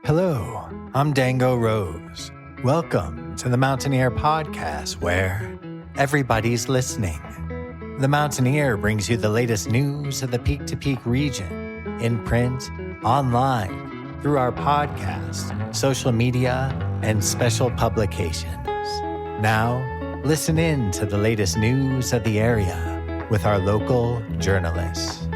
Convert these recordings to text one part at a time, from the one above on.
Hello, I'm Dango Rose. Welcome to the Mountaineer Podcast, where everybody's listening. The Mountaineer brings you the latest news of the Peak to Peak region, in print, online, through our podcast, social media, and special publications. Now, listen in to the latest news of the area with our local journalists.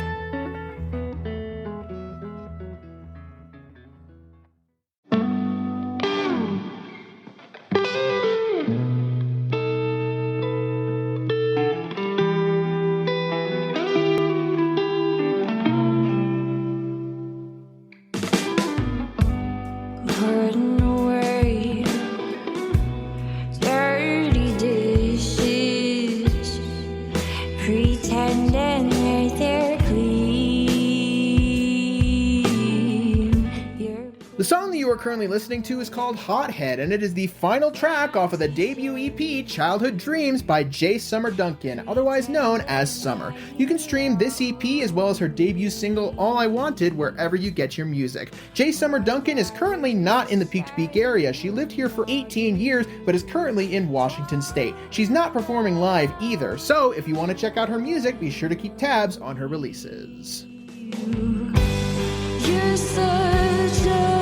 The song that you are currently listening to is called Hothead, and it is the final track off of the debut EP, Childhood Dreams, by J. Summer Duncan, otherwise known as Summer. You can stream this EP as well as her debut single, All I Wanted, wherever you get your music. J. Summer Duncan is currently not in the Peak to Peak area. She lived here for 18 years, but is currently in Washington State. She's not performing live either, so if you want to check out her music, be sure to keep tabs on her releases. You're such a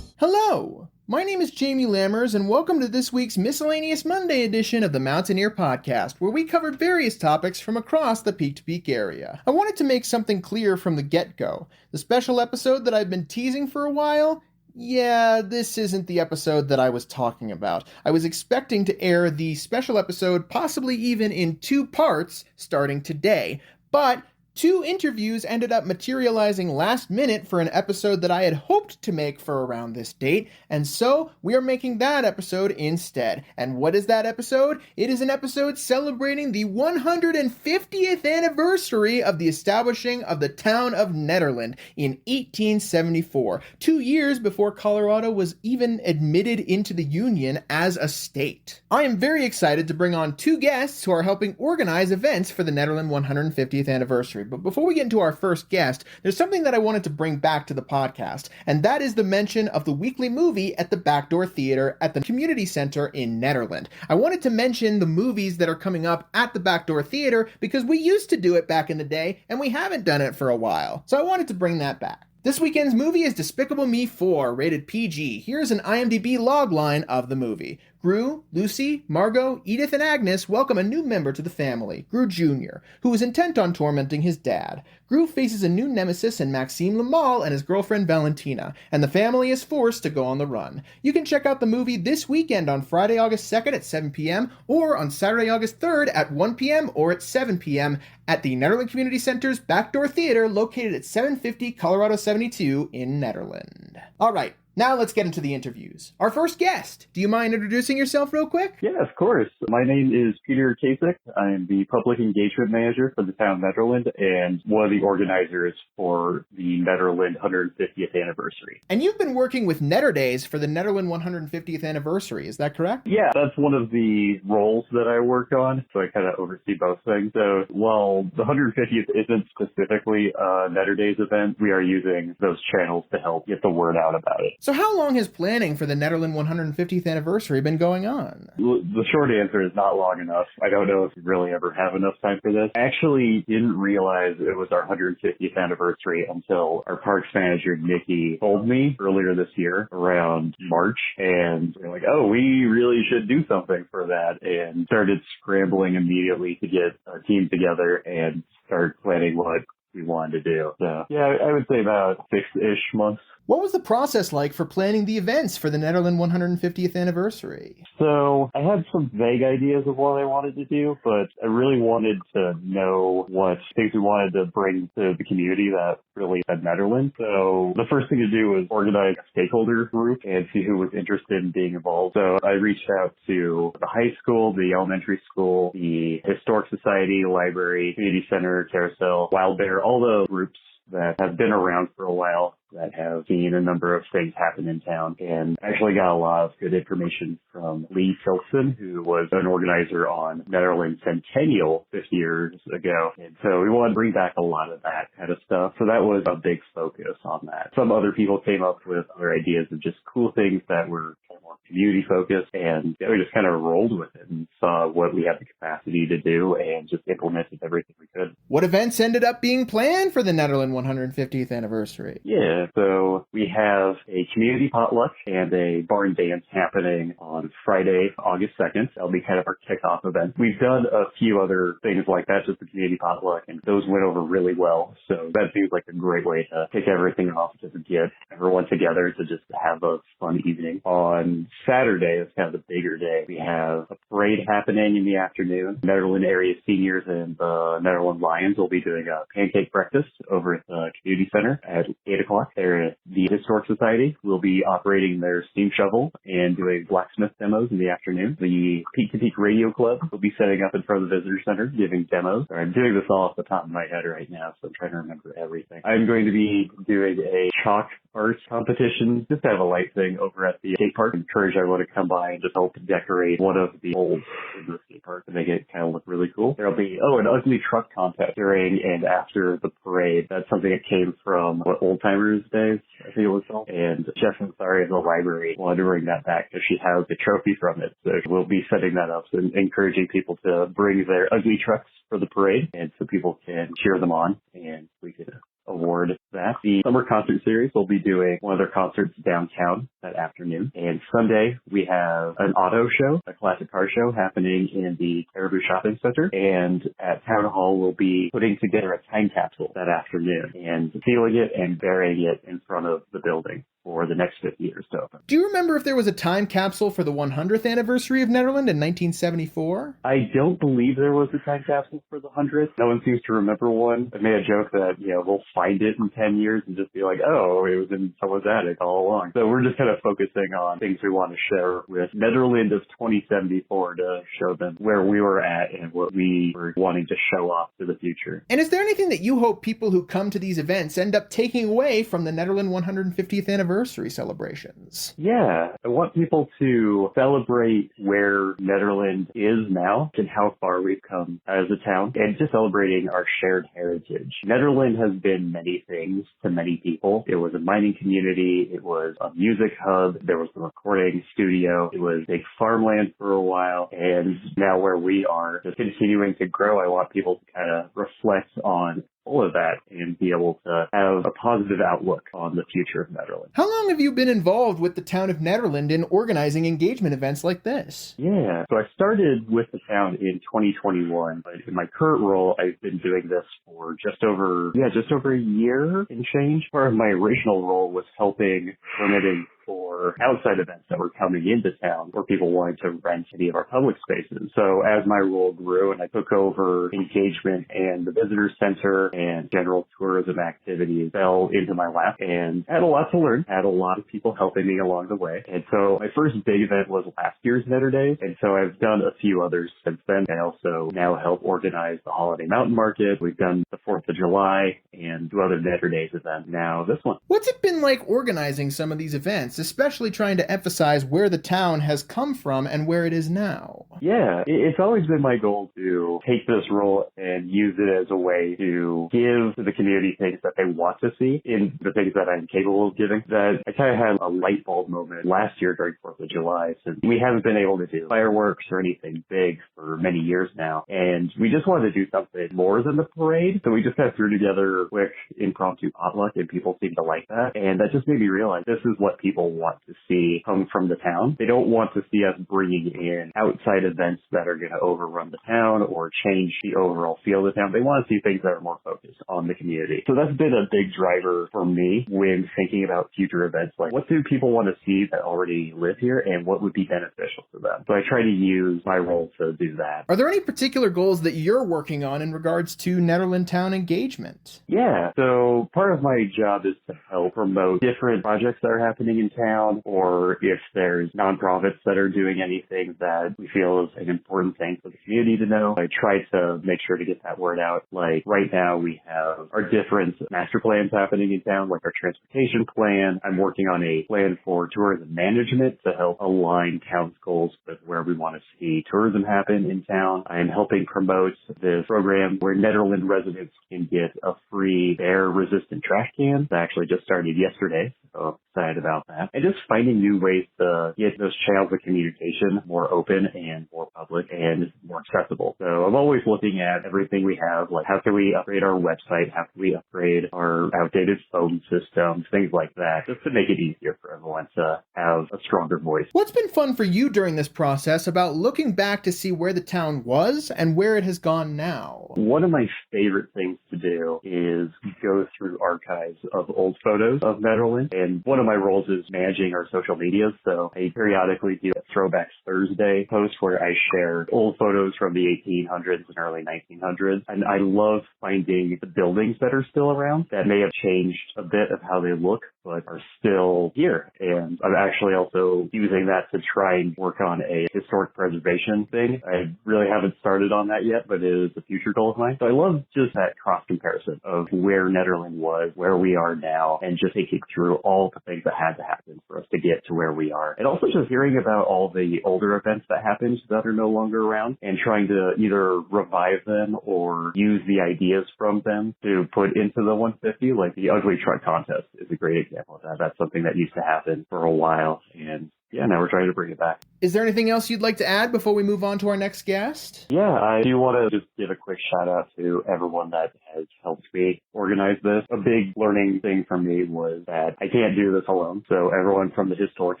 Hello, my name is Jamie Lammers, and welcome to this week's Miscellaneous Monday edition of the Mountaineer Podcast, where we covered various topics from across the Peak to Peak area. I wanted to make something clear from the get-go. The special episode that I've been teasing for a while? Yeah, this isn't the episode that I was talking about. I was expecting to air the special episode possibly even in 2 parts starting today, but 2 interviews ended up materializing last minute for an episode that I had hoped to make for around this date, and so we are making that episode instead. And what is that episode? It is an episode celebrating the 150th anniversary of the establishing of the Town of Nederland in 1874, 2 years before Colorado was even admitted into the Union as a state. I am very excited to bring on 2 guests who are helping organize events for the Nederland 150th anniversary. But before we get into our first guest, there's something that I wanted to bring back to the podcast, and that is the mention of the weekly movie at the Backdoor Theater at the Community Center in Nederland. I wanted to mention the movies that are coming up at the Backdoor Theater because we used to do it back in the day, and we haven't done it for a while. So I wanted to bring that back. This weekend's movie is Despicable Me 4, rated PG. Here's an IMDb logline of the movie. Gru, Lucy, Margot, Edith, and Agnes welcome a new member to the family, Gru Jr., who is intent on tormenting his dad. Gru faces a new nemesis in Maxime Lamal and his girlfriend Valentina, and the family is forced to go on the run. You can check out the movie this weekend on Friday, August 2nd at 7 p.m., or on Saturday, August 3rd at 1 p.m. or at 7 p.m. at the Nederland Community Center's Backdoor Theater located at 750 Colorado 72 in Nederland. All right. Now let's get into the interviews. Our first guest, do you mind introducing yourself real quick? Yeah, of course. My name is Peter Cacek. I am the Public Engagement Manager for the Town of Nederland and one of the organizers for the Nederland 150th anniversary. And you've been working with Netter Days for the Nederland 150th anniversary, is that correct? Yeah, that's one of the roles that I work on, so I kind of oversee both things. So while the 150th isn't specifically a Netter Days event, we are using those channels to help get the word out about it. So how long has planning for the Nederland 150th anniversary been going on? The short answer is not long enough. I don't know if we really ever have enough time for this. I actually didn't realize it was our 150th anniversary until our parks manager, Nikki, told me earlier this year around March. And we're like, oh, we really should do something for that. And started scrambling immediately to get our team together and start planning what we wanted to do. So yeah, I would say about 6-ish months. What was the process like for planning the events for the Nederland 150th anniversary? So I had some vague ideas of what I wanted to do, but I really wanted to know what things we wanted to bring to the community that really had Nederland. So the first thing to do was organize a stakeholder group and see who was interested in being involved. So I reached out to the high school, the elementary school, the Historic Society, library, community center, carousel, Wild Bear, all the groups that have been around for a while, that have seen a number of things happen in town, and actually got a lot of good information from Lee Tilson, who was an organizer on Nederland Centennial 50 years ago. And so we wanted to bring back a lot of that kind of stuff. So that was a big focus on that. Some other people came up with other ideas of just cool things that were kind of more community focused, and we just kind of rolled with it and saw what we had the capacity to do and just implemented everything we could. What events ended up being planned for the Nederland 150th anniversary? Yeah, so we have a community potluck and a barn dance happening on Friday, August 2nd. That'll be kind of our kickoff event. We've done a few other things like that, just the community potluck, and those went over really well. So that seems like a great way to kick everything off, to get everyone together to just have a fun evening. On Saturday, it's kind of the bigger day. We have a parade happening in the afternoon. Nederland Area Seniors and the Nederland Lions will be doing a pancake breakfast over at the community center at 8 o'clock. There, the Historic Society will be operating their steam shovel and doing blacksmith demos in the afternoon. The Peak to Peak Radio Club will be setting up in front of the visitor center, giving demos. I'm doing this all off the top of my head right now, so I'm trying to remember everything. I'm going to be doing a chalk art competition, just to have a light thing over at the skate park. I encourage everyone to come by and just help decorate one of the holes in the skate park to make it kind of look really cool. There'll be, an ugly truck contest during and after the parade. That's something that came from Old Timers Days, I think it was called. And Jessi Ansari of the library wanted to bring that back because she has the trophy from it. So we'll be setting that up and encouraging people to bring their ugly trucks for the parade, and so people can cheer them on, and we could award that. The summer concert series will be doing one of their concerts downtown that afternoon. And Sunday, we have an auto show, a classic car show happening in the Caribou Shopping Center. And at Town Hall, we'll be putting together a time capsule that afternoon and sealing it and burying it in front of the building for the next 50 years to open. Do you remember if there was a time capsule for the 100th anniversary of Nederland in 1974? I don't believe there was a time capsule for the 100th. No one seems to remember one. I made a joke that, we'll find it in 10 years and just be like, oh, it was in someone's attic all along. So we're just kind of focusing on things we want to share with Nederland of 2074 to show them where we were at and what we were wanting to show off to the future. And is there anything that you hope people who come to these events end up taking away from the Nederland 150th anniversary celebrations? Yeah, I want people to celebrate where Nederland is now and how far we've come as a town, and just celebrating our shared heritage. Nederland has been many things to many people. It was a mining community. It was a music hub. There was a recording studio. It was big farmland for a while. And now where we are, just continuing to grow, I want people to kind of reflect on all of that and be able to have a positive outlook on the future of Nederland. How long have you been involved with the Town of Nederland in organizing engagement events like this? Yeah, so I started with the town in 2021, but in my current role, I've been doing this for just over a year and change. Part of my original role was helping permitting for outside events that were coming into town where people wanted to rent any of our public spaces. So as my role grew and I took over engagement and the visitor center and general tourism activities fell into my lap, and I had a lot to learn, had a lot of people helping me along the way. And so my first big event was last year's Netter Days, and so I've done a few others since then. I also now help organize the Holiday Mountain Market. We've done the 4th of July and 2 other Netter Days events. Now this one. What's it been like organizing some of these events, especially trying to emphasize where the town has come from and where it is now? Yeah, it's always been my goal to take this role and use it as a way to give the community things that they want to see in the things that I'm capable of giving. That I kind of had a light bulb moment last year during 4th of July, since we haven't been able to do fireworks or anything big for many years now. And we just wanted to do something more than the parade. So we just kind of threw together a quick impromptu potluck, and people seemed to like that. And that just made me realize this is what people people want to see come from the town. They don't want to see us bringing in outside events that are going to overrun the town or change the overall feel of the town. They want to see things that are more focused on the community. So that's been a big driver for me when thinking about future events. Like, what do people want to see that already live here, and what would be beneficial to them? So I try to use my role to do that. Are there any particular goals that you're working on in regards to Nederland Town engagement? Yeah, so part of my job is to help promote different projects that are happening in town, or if there's nonprofits that are doing anything that we feel is an important thing for the community to know. I try to make sure to get that word out. Like right now we have our different master plans happening in town, like our transportation plan. I'm working on a plan for tourism management to help align town's goals with where we want to see tourism happen in town. I'm helping promote this program where Nederland residents can get a free bear-resistant trash can. That actually just started yesterday, so I'm excited about that. And just finding new ways to get those channels of communication more open and more public and more accessible. So I'm always looking at everything we have, like how can we upgrade our website, how can we upgrade our outdated phone systems, things like that, just to make it easier for everyone to have a stronger voice. What's been fun for you during this process about looking back to see where the town was and where it has gone now? One of my favorite things to do is go through archives of old photos of Nederland, and one of my roles is managing our social media, so I periodically do a Throwbacks Thursday post where I share old photos from the 1800s and early 1900s, and I love finding the buildings that are still around that may have changed a bit of how they look, but are still here. And I'm actually also using that to try and work on a historic preservation thing. I really haven't started on that yet, but it is a future goal of mine. So I love just that cross comparison of where Nederland was, where we are now, and just thinking through all the things that had to happen for us to get to where we are. And also just hearing about all the older events that happened that are no longer around and trying to either revive them or use the ideas from them to put into the 150. Like the ugly truck contest is a great example of that. That's something that used to happen for a while, and yeah, now we're trying to bring it back. Is there anything else you'd like to add before we move on to our next guest? Yeah, I do want to just give a quick shout out to everyone that has helped me organize this. A big learning thing for me was that I can't do this alone. So everyone from the Historic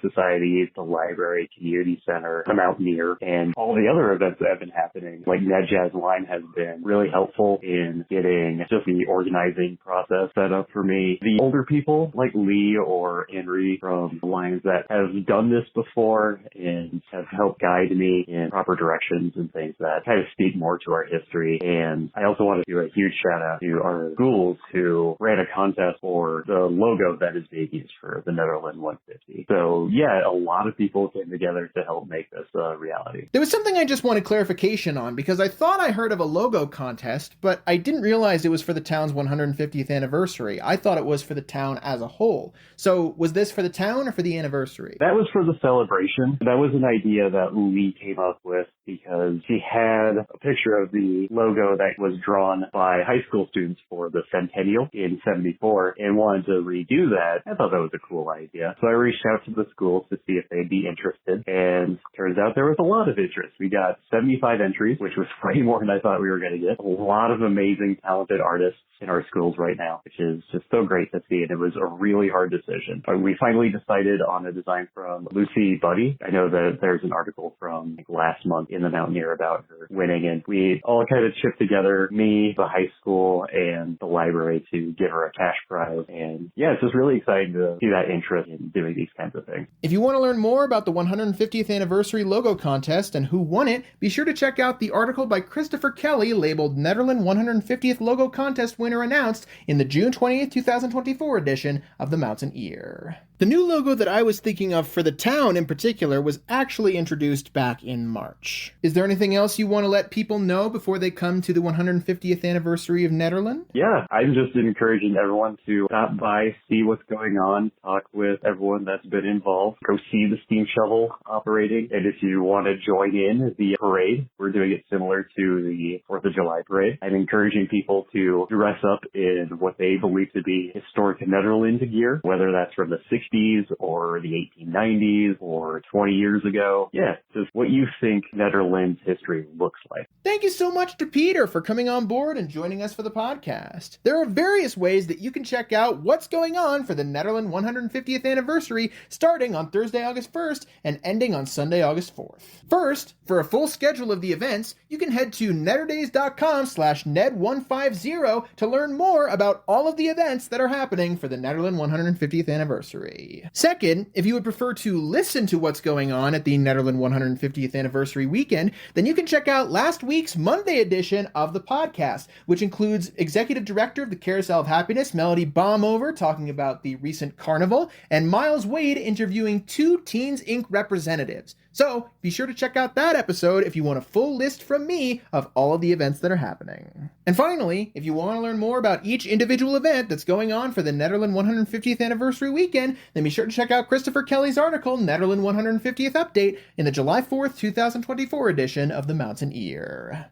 Society, the library, community center, the Mountaineer, and all the other events that have been happening, like Ned Jazz Line, has been really helpful in getting just the organizing process set up for me. The older people like Lee or Henry from the Lions that have done this before and have helped guide me in proper directions and things that kind of speak more to our history. And I also want to do a huge shout out to our schools who ran a contest for the logo that is being used for the Nederland 150. So yeah, a lot of people came together to help make this a reality. There was something I just wanted clarification on because I thought I heard of a logo contest, but I didn't realize it was for the town's 150th anniversary. I thought it was for the town as a whole. So was this for the town or for the anniversary? That was for the celebration. That was an idea that Lee came up with because she had a picture of the logo that was drawn by high school students for the centennial in 74 and wanted to redo that. I thought that was a cool idea. So I reached out to the schools to see if they'd be interested, and turns out there was a lot of interest. We got 75 entries, which was way more than I thought we were going to get. A lot of amazing, talented artists in our schools right now, which is just so great to see. And it was a really hard decision. But we finally decided on a design from Lucy Buddy. I know that there's an article from last month in the Mountaineer about her winning, and we all kind of chipped together, me, the high school, and the library, to give her a cash prize. And yeah, it's just really exciting to see that interest in doing these kinds of things. If you want to learn more about the 150th anniversary logo contest and who won it, be sure to check out the article by Christopher Kelly labeled Nederland 150th Logo Contest Winner Announced in the June 20th, 2024 edition of the Mountaineer. The new logo that I was thinking of for the town in particular was actually introduced back in March. Is there anything else you want to let people know before they come to the 150th anniversary of Nederland? Yeah, I'm just encouraging everyone to stop by, see what's going on, talk with everyone that's been involved, go see the steam shovel operating, and if you want to join in the parade, we're doing it similar to the 4th of July parade. I'm encouraging people to dress up in what they believe to be historic Nederland gear, whether that's from the 60s 1850s or the 1890s or 20 years ago. Yeah, just what you think Netherlands history looks like. Thank you so much to Peter for coming on board and joining us for the podcast. There are various ways that you can check out what's going on for the Netherlands 150th anniversary starting on Thursday, August 1st and ending on Sunday, August 4th. First, for a full schedule of the events, you can head to netterdays.com/ned150 to learn more about all of the events that are happening for the Netherlands 150th anniversary. Second, if you would prefer to listen to what's going on at the Netherlands 150th anniversary weekend, then you can check out last week's Monday edition of the podcast, which includes Executive Director of the Carousel of Happiness, Melody Baumover, talking about the recent carnival, and Miles Wade interviewing 2 Teens Inc. representatives. So be sure to check out that episode if you want a full list from me of all of the events that are happening. And finally, if you want to learn more about each individual event that's going on for the Netherlands 150th anniversary weekend, then be sure to check out Christopher Kelly's article, Netherlands 150th Update, in the July 4th, 2024 edition of the Mountain Ear.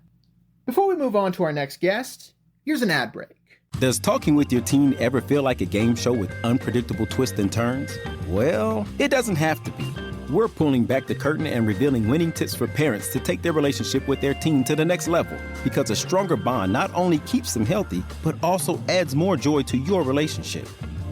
Before we move on to our next guest, here's an ad break. Does talking with your teen ever feel like a game show with unpredictable twists and turns? Well, it doesn't have to be. We're pulling back the curtain and revealing winning tips for parents to take their relationship with their teen to the next level. Because a stronger bond not only keeps them healthy, but also adds more joy to your relationship.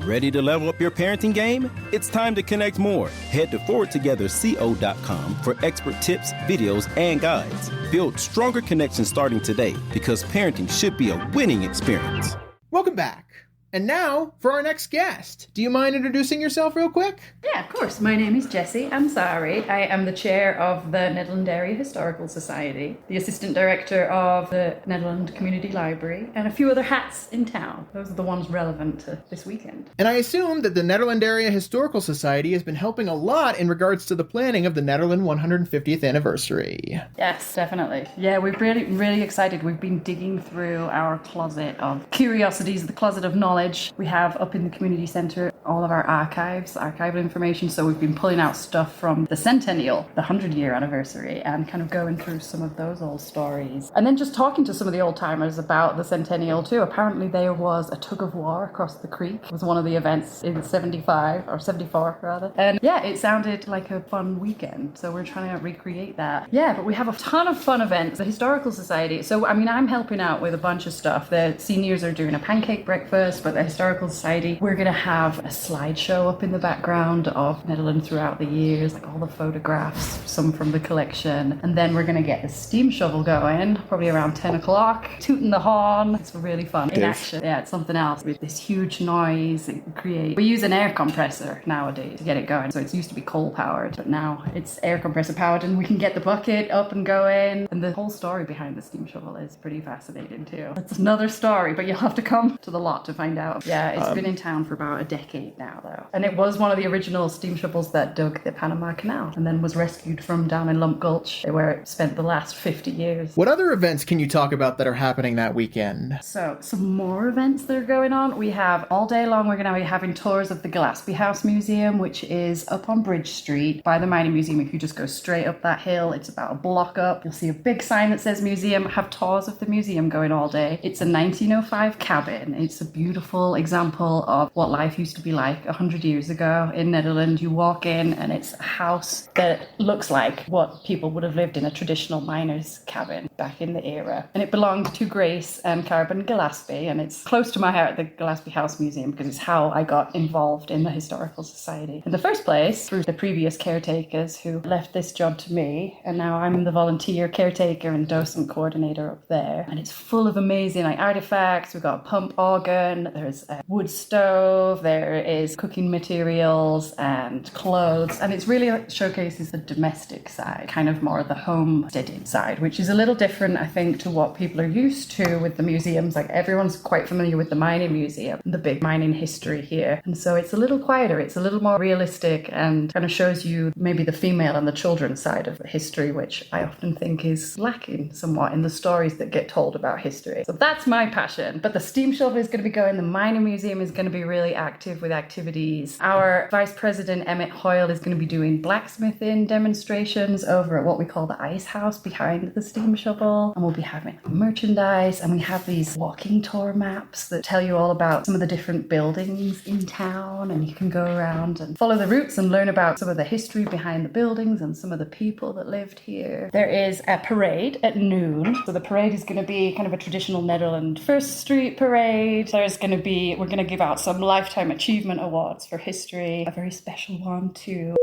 Ready to level up your parenting game? It's time to connect more. Head to forwardtogetherco.com for expert tips, videos, and guides. Build stronger connections starting today because parenting should be a winning experience. Welcome back. And now, for our next guest. Do you mind introducing yourself real quick? Yeah, of course. My name is Jessi Ansari. I am the chair of the Nederland Area Historical Society, the assistant director of the Nederland Community Library, and a few other hats in town. Those are the ones relevant to this weekend. And I assume that the Nederland Area Historical Society has been helping a lot in regards to the planning of the Nederland 150th anniversary. Yes, definitely. Yeah, we're really excited. We've been digging through our closet of curiosities, the closet of knowledge we have up in the community centre, all of our archival information. So we've been pulling out stuff from the centennial, the 100-year anniversary, and kind of going through some of those old stories. And then just talking to some of the old timers about the centennial too. Apparently there was a tug of war across the creek. It was one of the events in 75, or 74 rather. And yeah, it sounded like a fun weekend. So we're trying to recreate that. Yeah, but we have a ton of fun events. The Historical Society. So, I mean, I'm helping out with a bunch of stuff. The seniors are doing a pancake breakfast, but the Historical Society, we're going to have a slideshow up in the background of Netherlands throughout the years, like all the photographs, some from the collection. And then we're going to get the steam shovel going, probably around 10 o'clock, tooting the horn. It's really fun. In action. Yeah, it's something else. With this huge noise it creates. We use an air compressor nowadays to get it going. So it used to be coal powered, but now it's air compressor powered and we can get the bucket up and going. And the whole story behind the steam shovel is pretty fascinating too. It's another story, but you'll have to come to the lot to find out. Yeah, it's been in town for about a decade now, though. And it was one of the original steam shovels that dug the Panama Canal and then was rescued from down in Lump Gulch, where it spent the last 50 years. What other events can you talk about that are happening that weekend? So, some more events that are going on. We have all day long, we're going to be having tours of the Gillespie House Museum, which is up on Bridge Street by the Mining Museum. If you just go straight up that hill, it's about a block up. You'll see a big sign that says museum. Have tours of the museum going all day. It's a 1905 cabin. It's a beautiful example of what life used to be like 100 years ago in Netherlands. You walk in and it's a house that looks like what people would have lived in a traditional miner's cabin back in the era. And it belonged to Grace and Carbon Gillespie, and it's close to my heart, the Gillespie House Museum, because it's how I got involved in the Historical Society in the first place, through the previous caretakers who left this job to me, and now I'm the volunteer caretaker and docent coordinator up there. And it's full of amazing artifacts. We've got a pump organ, there's a wood stove, there is cooking materials and clothes, and it's really showcases the domestic side, kind of more the homesteading side, which is a little different, I think, to what people are used to with the museums. Like, everyone's quite familiar with the mining museum, the big mining history here, and so it's a little quieter, it's a little more realistic, and kind of shows you maybe the female and the children's side of history, which I often think is lacking somewhat in the stories that get told about history. So that's my passion. But the steam shovel is going to be going, the Mining Museum is going to be really active with activities. Our Vice President, Emmett Hoyle, is going to be doing blacksmithing demonstrations over at what we call the ice house behind the steam shovel. And we'll be having merchandise, and we have these walking tour maps that tell you all about some of the different buildings in town, and you can go around and follow the routes and learn about some of the history behind the buildings and some of the people that lived here. There is a parade at noon. So the parade is going to be kind of a traditional Netherlands First Street parade. We're going to give out some Lifetime Achievement Awards for history. A very special one too.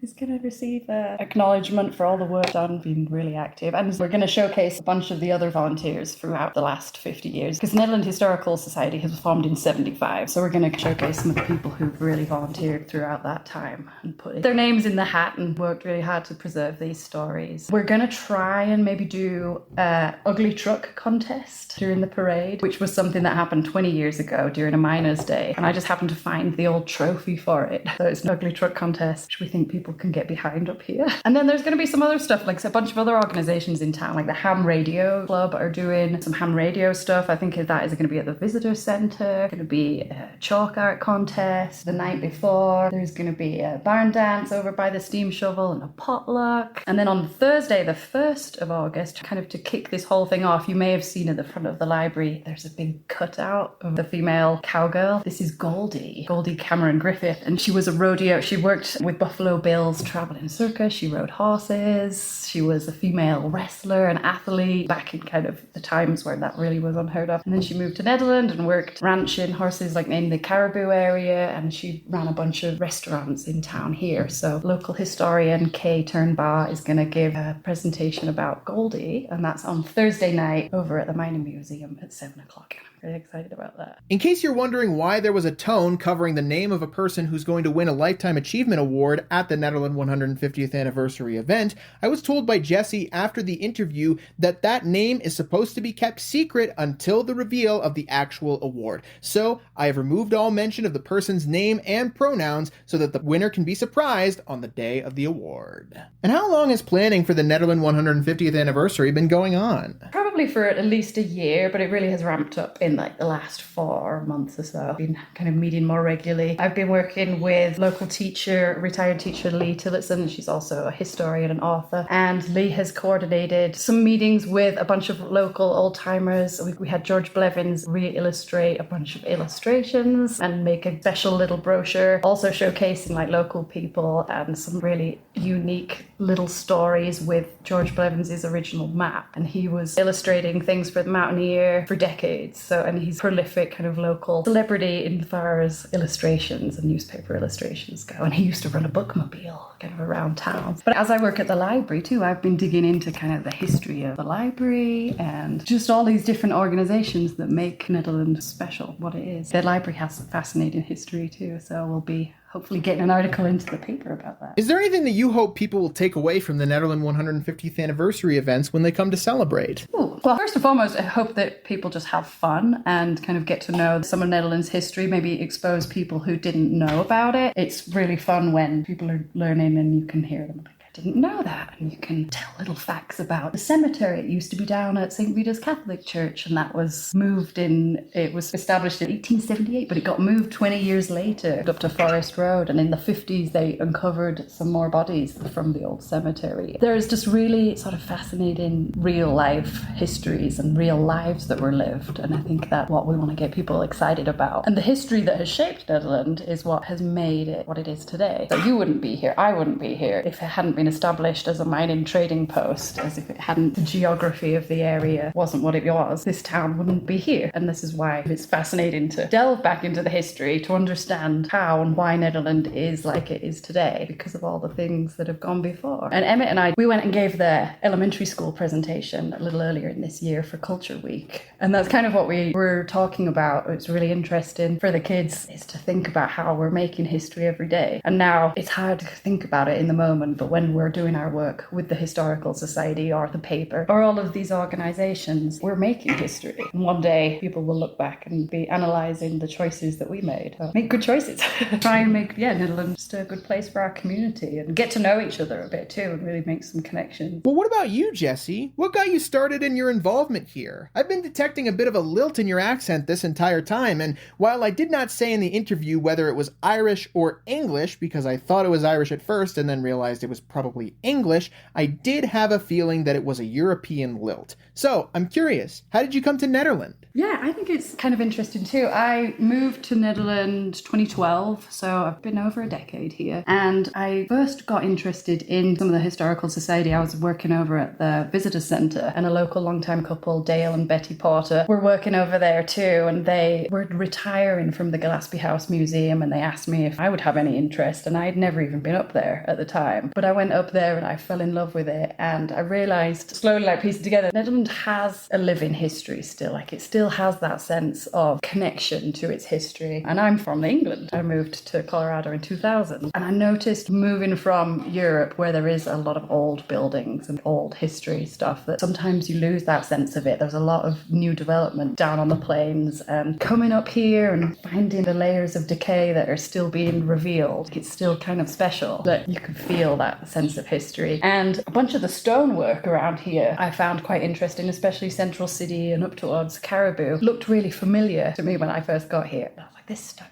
He's going to receive acknowledgement for all the work done, being really active. And we're going to showcase a bunch of the other volunteers throughout the last 50 years. Because Nederland Historical Society was formed in 75. So we're going to showcase some of the people who've really volunteered throughout that time and put their names in the hat and worked really hard to preserve these stories. We're going to try and maybe do an ugly truck contest during the parade, which was something that happened 20 years ago during a miners' day. And I just happened to find the old trophy for it. So it's an ugly truck contest, which we think people can get behind up here. And then there's going to be some other stuff, like a bunch of other organizations in town, like the Ham Radio Club are doing some ham radio stuff. I think that is going to be at the visitor center. Going to be a chalk art contest the night before. There's going to be a barn dance over by the steam shovel and a potluck. And then on Thursday, the 1st of August, kind of to kick this whole thing off, you may have seen at the front of the library, there's a big cutout of the female cowgirl. This is Goldie Cameron Griffith, and she was a rodeo. She worked with Buffalo Bill's traveling circus. She rode horses. She was a female wrestler and athlete back in kind of the times where that really was unheard of. And then she moved to Nederland and worked ranching horses like in the Caribou area, and she ran a bunch of restaurants in town here. So local historian Kay Turnbaugh is going to give a presentation about Goldie, and that's on Thursday night over at the Mining Museum at 7 o'clock. I'm really excited about that. In case you're wondering why there was a tone covering the name of a person who's going to win a Lifetime Achievement Award at the Nederland 150th Anniversary event, I was told by Jessi after the interview that name is supposed to be kept secret until the reveal of the actual award. So I have removed all mention of the person's name and pronouns so that the winner can be surprised on the day of the award. And how long has planning for the Nederland 150th Anniversary been going on? Probably for at least a year, but it really has ramped up in like the last 4 months or so. I've been kind of meeting more regularly. I've been working with local teacher, retired teacher Lee Tillotson. She's also a historian and author. And Lee has coordinated some meetings with a bunch of local old-timers. We had George Blevins re-illustrate a bunch of illustrations and make a special little brochure, also showcasing like local people and some really unique little stories with George Blevins' original map. And he was illustrating things for the Mountaineer for decades. And he's a prolific kind of local celebrity in far as illustrations and newspaper illustrations go. And he used to run a bookmobile kind of around town. But as I work at the library too, I've been digging into kind of the history of the library and just all these different organizations that make Nederland special, what it is. The library has a fascinating history too, so we'll be hopefully getting an article into the paper about that. Is there anything that you hope people will take away from the Nederland 150th Anniversary events when they come to celebrate? Ooh. Well, first and foremost, I hope that people just have fun and kind of get to know some of Netherlands' history, maybe expose people who didn't know about it. It's really fun when people are learning and you can hear them like, didn't know that. And you can tell little facts about the cemetery. It used to be down at St. Rita's Catholic Church, and that was it was established in 1878, but it got moved 20 years later up to Forest Road. And in the 50s, they uncovered some more bodies from the old cemetery. There's just really sort of fascinating real life histories and real lives that were lived. And I think that's what we want to get people excited about. And the history that has shaped Nederland is what has made it what it is today. So you wouldn't be here, I wouldn't be here if it hadn't been established as a mining trading post, as if it hadn't, the geography of the area wasn't what it was, this town wouldn't be here. And this is why it's fascinating to delve back into the history to understand how and why Nederland is like it is today, because of all the things that have gone before. And Emmett and I, we went and gave the elementary school presentation a little earlier in this year for Culture Week. And that's kind of what we were talking about. It's really interesting for the kids is to think about how we're making history every day. And now it's hard to think about it in the moment, but when we're doing our work with the Historical Society or the paper or all of these organizations, we're making history. And one day people will look back and be analysing the choices that we made. So make good choices. Try and make, Nederland just a good place for our community and get to know each other a bit too and really make some connections. Well, what about you, Jessi? What got you started in your involvement here? I've been detecting a bit of a lilt in your accent this entire time, and while I did not say in the interview whether it was Irish or English, because I thought it was Irish at first and then realized it was probably English, I did have a feeling that it was a European lilt. So, I'm curious, how did you come to Nederland? Yeah, I think it's kind of interesting too. I moved to Nederland 2012, so I've been over a decade here. And I first got interested in some of the Historical Society. I was working over at the Visitor Centre, and a local long-time couple, Dale and Betty Porter, were working over there too. And they were retiring from the Gillespie House Museum, and they asked me if I would have any interest. And I'd never even been up there at the time. But I went up there and I fell in love with it. And I realised slowly, like piecing together, Nederland has a living history still. Like it still has that sense of connection to its history. And I'm from England. I moved to Colorado in 2000. And I noticed moving from Europe, where there is a lot of old buildings and old history stuff, that sometimes you lose that sense of it. There's a lot of new development down on the plains, and coming up here and finding the layers of decay that are still being revealed, it's still kind of special that you could feel that sense of history. And a bunch of the stonework around here I found quite interesting, especially Central City and up towards Caribou. Looked really familiar to me when I first got here. I was like, this stuff.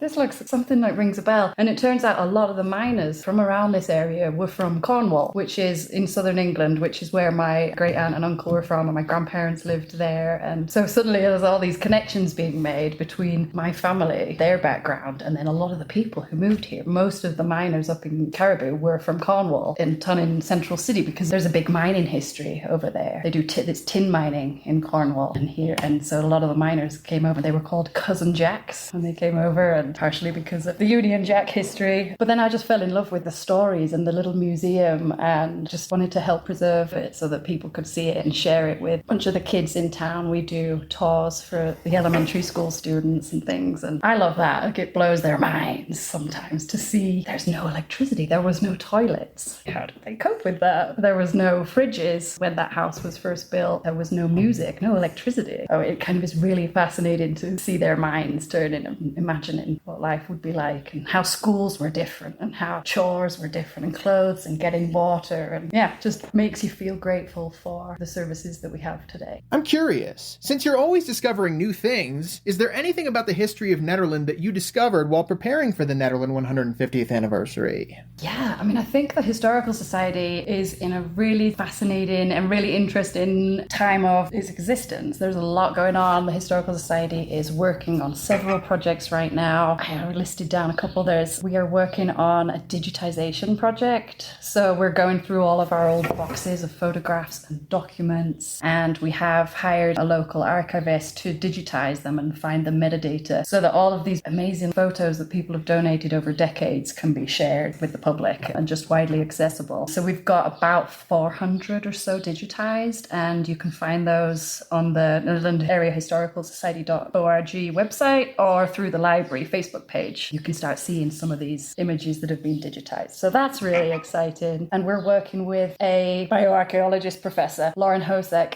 This looks something like rings a bell. And it turns out a lot of the miners from around this area were from Cornwall, which is in southern England, which is where my great aunt and uncle were from, and my grandparents lived there. And so suddenly there's all these connections being made between my family, their background, and then a lot of the people who moved here. Most of the miners up in Caribou were from Cornwall and Ton in Central City, because there's a big mining history over there. They do it's tin mining in Cornwall and here. And so a lot of the miners came over. They were called Cousin Jacks when they came over, and partially because of the Union Jack history. But then I just fell in love with the stories and the little museum, and just wanted to help preserve it so that people could see it and share it with a bunch of the kids in town. We do tours for the elementary school students and things, and I love that. Like, it blows their minds sometimes to see there's no electricity. There was no toilets. How did they cope with that? There was no fridges when that house was first built. There was no music, no electricity. Oh, it kind of is really fascinating to see their minds turning and imagining what life would be like, and how schools were different, and how chores were different, and clothes, and getting water, and just makes you feel grateful for the services that we have today. I'm curious, since you're always discovering new things, is there anything about the history of Nederland that you discovered while preparing for the Nederland 150th anniversary? Yeah, I mean, I think the Historical Society is in a really fascinating and really interesting time of its existence. There's a lot going on. The Historical Society is working on several projects right now. I listed down a couple. We are working on a digitization project. So we're going through all of our old boxes of photographs and documents, and we have hired a local archivist to digitize them and find the metadata so that all of these amazing photos that people have donated over decades can be shared with the public and just widely accessible. So we've got about 400 or so digitized, and you can find those on the Nederland Area Historical Society.org website or through the library Facebook page. You can start seeing some of these images that have been digitized. So that's really exciting. And we're working with a bioarchaeologist professor, Lauren Hosek,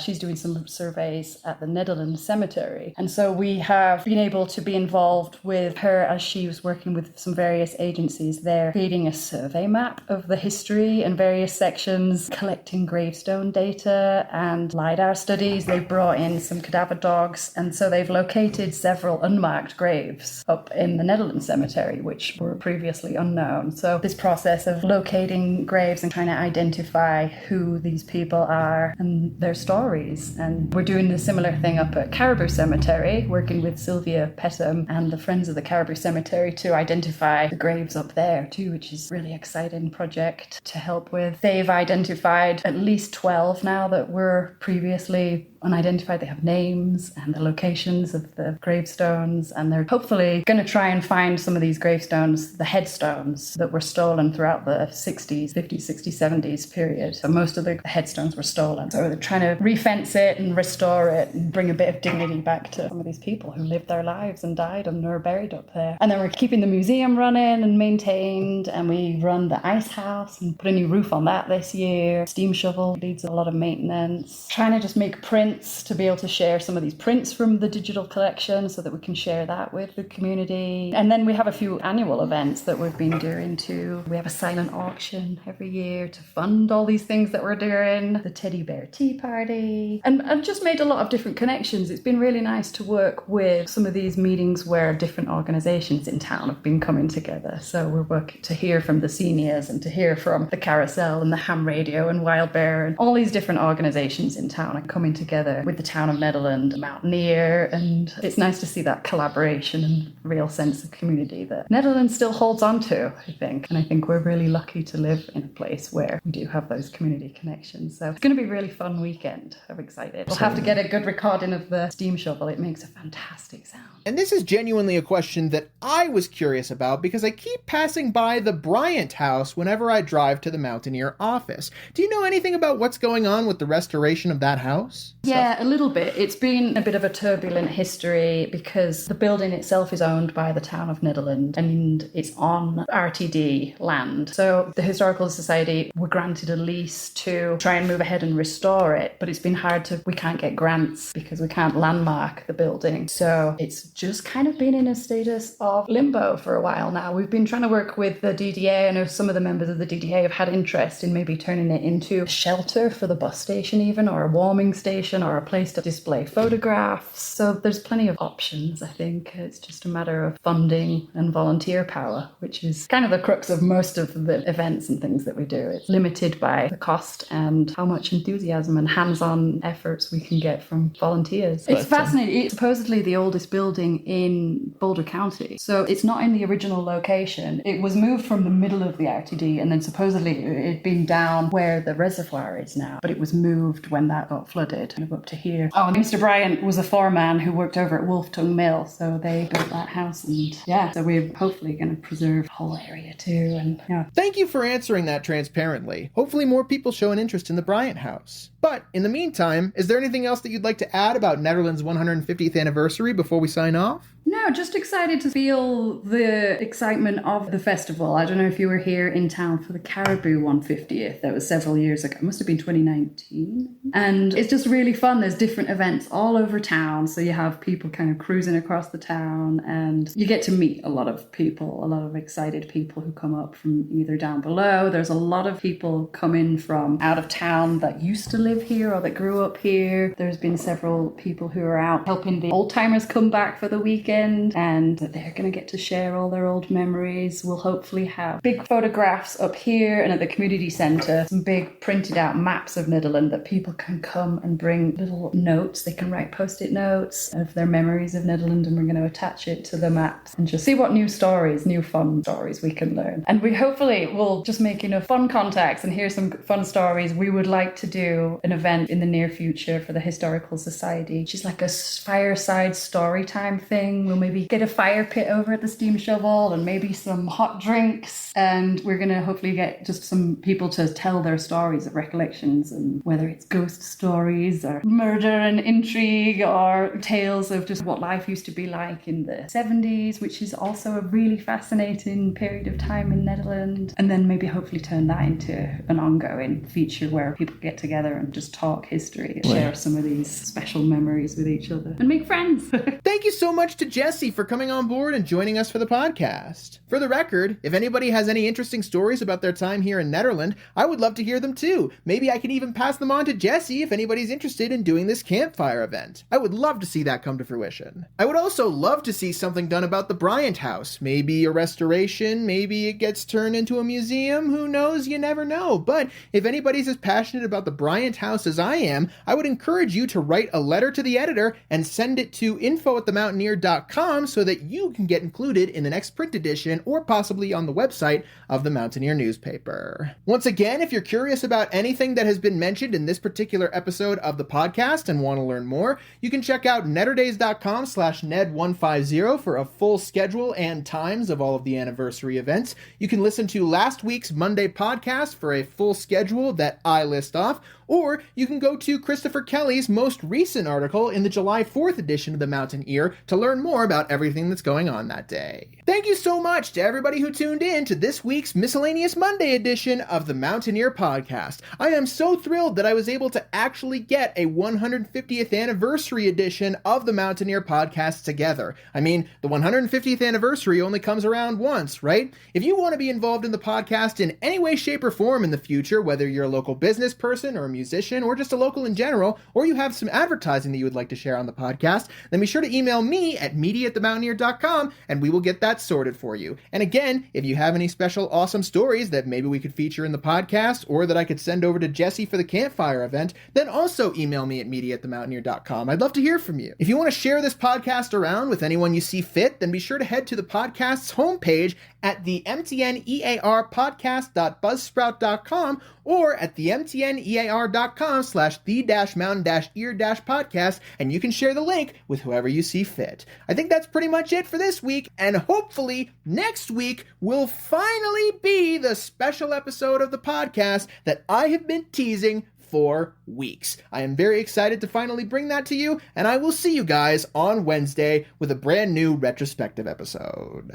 she's doing some surveys at the Netherlands Cemetery. And so we have been able to be involved with her as she was working with some various agencies there, creating a survey map of the history and various sections, collecting gravestone data and LiDAR studies. They brought in some cadaver dogs, and so they've located several unmarked graves up in the Netherlands Cemetery, which were previously unknown. So this process of locating graves and trying to identify who these people are and their stories. And we're doing a similar thing up at Caribou Cemetery, working with Sylvia Petham and the Friends of the Caribou Cemetery to identify the graves up there too, which is a really exciting project to help with. They've identified at least 12 now that were previously unidentified. They have names and the locations of the gravestones, and they're hopefully going to try and find some of these gravestones, the headstones that were stolen throughout the 60s, 50s, 60s, 70s period. So most of the headstones were stolen. So they're trying to refence it and restore it and bring a bit of dignity back to some of these people who lived their lives and died and are buried up there. And then we're keeping the museum running and maintained, and we run the ice house and put a new roof on that this year. Steam shovel needs a lot of maintenance. Trying to just make prints to be able to share some of these prints from the digital collection so that we can share that with the community. And then we have a few annual events that we've been doing too. We have a silent auction every year to fund all these things that we're doing. The teddy bear tea party. And I've just made a lot of different connections. It's been really nice to work with some of these meetings where different organisations in town have been coming together. So we're working to hear from the seniors and to hear from the Carousel and the Ham Radio and Wild Bear, and all these different organisations in town are coming together with the Town of Nederland, Mountaineer, and it's nice to see that collaboration and real sense of community that Netherlands still holds on to, I think. And I think we're really lucky to live in a place where we do have those community connections. So it's going to be a really fun weekend. I'm excited. We'll have to get a good recording of the steam shovel. It makes a fantastic sound. And this is genuinely a question that I was curious about because I keep passing by the Bryant House whenever I drive to the Mountaineer office. Do you know anything about what's going on with the restoration of that house? Yeah, a little bit. It's been a bit of a turbulent history because the building itself is owned by the Town of Nederland and it's on RTD land. So the Historical Society were granted a lease to try and move ahead and restore it, but it's been hard we can't get grants because we can't landmark the building. So it's just kind of been in a status of limbo for a while now. We've been trying to work with the DDA. I know some of the members of the DDA have had interest in maybe turning it into a shelter for the bus station even, or a warming station, or a place to display photographs. So there's plenty of options, I think. It's just a matter of funding and volunteer power, which is kind of the crux of most of the events and things that we do. It's limited by the cost and how much enthusiasm and hands-on efforts we can get from volunteers. It's fascinating. It's supposedly the oldest building in Boulder County. So it's not in the original location. It was moved from the middle of the RTD and then supposedly it had been down where the reservoir is now, but it was moved when that got flooded kind of up to here. Oh, and Mr. Bryant was a foreman who worked over at Wolf Tongue Mill, so they built that house, and yeah, so we're hopefully going to preserve the whole area too. And yeah. Thank you for answering that transparently. Hopefully more people show an interest in the Bryant House. But in the meantime, is there anything else that you'd like to add about Nederland's 150th anniversary before we sign off? No, just excited to feel the excitement of the festival. I don't know if you were here in town for the Caribou 150th. That was several years ago. It must have been 2019. And it's just really fun. There's different events all over town. So you have people kind of cruising across the town and you get to meet a lot of people, a lot of excited people who come up from either down below. There's a lot of people coming from out of town that used to live here or that grew up here. There's been several people who are out helping the old timers come back for the weekend, and they're going to get to share all their old memories. We'll hopefully have big photographs up here and at the community centre, some big printed out maps of Nederland that people can come and bring little notes. They can write post-it notes of their memories of Nederland, and we're going to attach it to the maps and just see what new stories, new fun stories we can learn. And we hopefully will just make enough fun contacts and hear some fun stories. We would like to do an event in the near future for the Historical Society, which is like a fireside story time thing. We'll maybe get a fire pit over at the steam shovel and maybe some hot drinks, and we're going to hopefully get just some people to tell their stories of recollections, and whether it's ghost stories or murder and intrigue or tales of just what life used to be like in the 70s, which is also a really fascinating period of time in Nederland, and then maybe hopefully turn that into an ongoing feature where people get together and just talk history and share some of these special memories with each other and make friends. Thank you so much to Jessi for coming on board and joining us for the podcast. For the record, if anybody has any interesting stories about their time here in Nederland, I would love to hear them too. Maybe I can even pass them on to Jessi if anybody's interested in doing this campfire event. I would love to see that come to fruition. I would also love to see something done about the Bryant House. Maybe a restoration, maybe it gets turned into a museum, who knows, you never know. But if anybody's as passionate about the Bryant House as I am, I would encourage you to write a letter to the editor and send it to info@themountaineer.com mountaineer.com so that you can get included in the next print edition or possibly on the website of the Mountaineer newspaper. Once again, if you're curious about anything that has been mentioned in this particular episode of the podcast and want to learn more, you can check out netterdays.com/ned150 for a full schedule and times of all of the anniversary events. You can listen to last week's Monday podcast for a full schedule that I list off, or you can go to Christopher Kelly's most recent article in the July 4th edition of the Mountaineer to learn more about everything that's going on that day. Thank you so much to everybody who tuned in to this week's Miscellaneous Monday edition of the Mountaineer podcast. I am so thrilled that I was able to actually get a 150th anniversary edition of the Mountaineer podcast together. I mean, the 150th anniversary only comes around once, right? If you want to be involved in the podcast in any way, shape, or form in the future, whether you're a local business person or a musician or just a local in general, or you have some advertising that you would like to share on the podcast, then be sure to email me at media@themountaineer.com and we will get that sorted for you. And again, if you have any special awesome stories that maybe we could feature in the podcast or that I could send over to Jessi for the campfire event, then also email me at media@themountaineer.com. I'd love to hear from you. If you want to share this podcast around with anyone you see fit, then be sure to head to the podcast's homepage at the mtnearpodcast.buzzsprout.com or at the mtnear.com/the-mountain-ear-podcast, and you can share the link with whoever you see fit. I think that's pretty much it for this week, and hopefully next week will finally be the special episode of the podcast that I have been teasing for weeks. I am very excited to finally bring that to you, and I will see you guys on Wednesday with a brand new retrospective episode.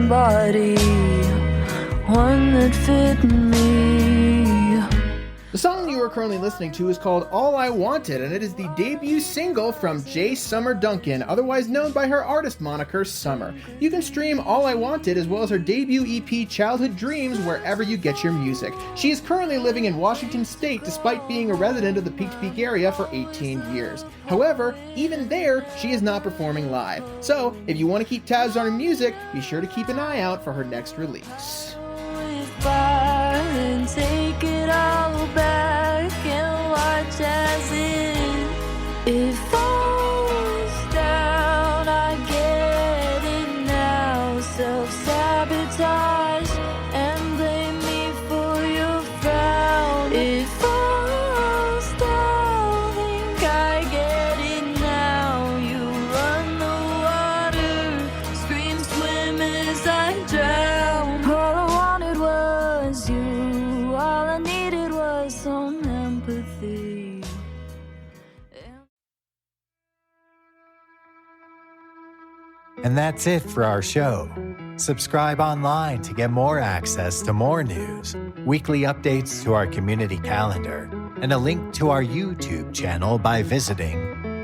Body, one that fit me. The song you are currently listening to is called All I Wanted, and it is the debut single from J. Summer Duncan, otherwise known by her artist moniker Summer. You can stream All I Wanted as well as her debut EP Childhood Dreams wherever you get your music. She is currently living in Washington State despite being a resident of the Peak to Peak area for 18 years. However, even there, she is not performing live. So, if you want to keep tabs on her music, be sure to keep an eye out for her next release. And take it all back and watch as it falls down. I get it now. Self-sabotage and blame me for your frown. It falls down. Think I get it now. You run the water, scream, swim as I drown. All I wanted was you. All I needed was some empathy. And that's it for our show. Subscribe online to get more access to more news, weekly updates to our community calendar, and a link to our YouTube channel by visiting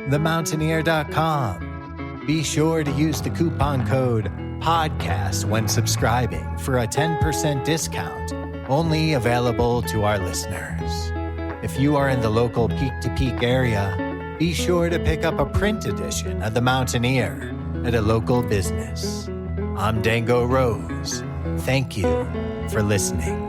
themountaineer.com. Be sure to use the coupon code PODCAST when subscribing for a 10% discount, only available to our listeners. If you are in the local Peak to Peak area, be sure to pick up a print edition of the Mountaineer at a local business. I'm Dango Rose. Thank you for listening.